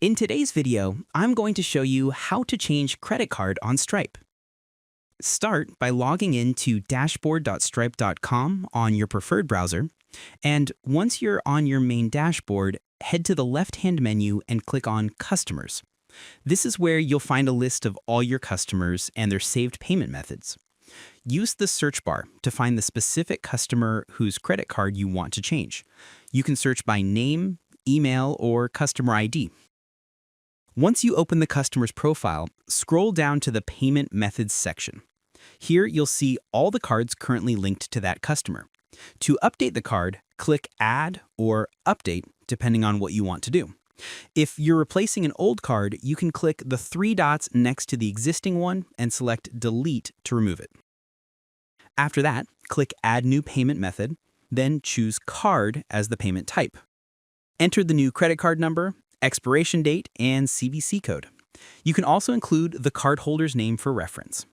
In today's video, I'm going to show you how to change credit card on Stripe. Start by logging in to dashboard.stripe.com on your preferred browser, and once you're on your main dashboard, head to the left-hand menu and click on Customers. This is where you'll find a list of all your customers and their saved payment methods. Use the search bar to find the specific customer whose credit card you want to change. You can search by name, email, or customer ID. Once you open the customer's profile, scroll down to the Payment Methods section. Here you'll see all the cards currently linked to that customer. To update the card, click Add or Update, depending on what you want to do. If you're replacing an old card, you can click the three dots next to the existing one and select Delete to remove it. After that, click Add New Payment Method, then choose Card as the payment type. Enter the new credit card number, expiration date, and CVC code. You can also include the cardholder's name for reference.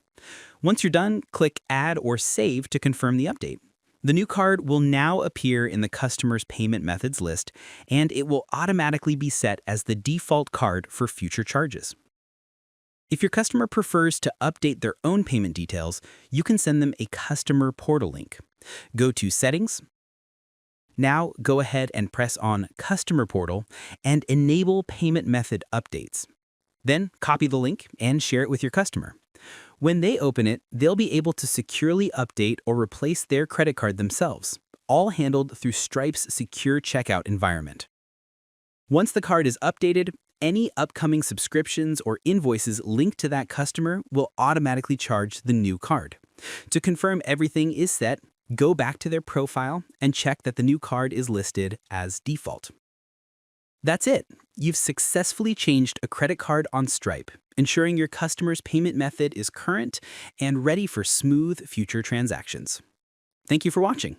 Once you're done, click Add or Save to confirm the update. The new card will now appear in the customer's payment methods list, and it will automatically be set as the default card for future charges. If your customer prefers to update their own payment details, you can send them a customer portal link. Go to Settings. Now go ahead and press on Customer Portal and enable payment method updates. Then copy the link and share it with your customer. When they open it, they'll be able to securely update or replace their credit card themselves, all handled through Stripe's secure checkout environment. Once the card is updated, any upcoming subscriptions or invoices linked to that customer will automatically charge the new card. To confirm everything is set, go back to their profile and check that the new card is listed as default. That's it. You've successfully changed a credit card on Stripe, ensuring your customer's payment method is current and ready for smooth future transactions. Thank you for watching.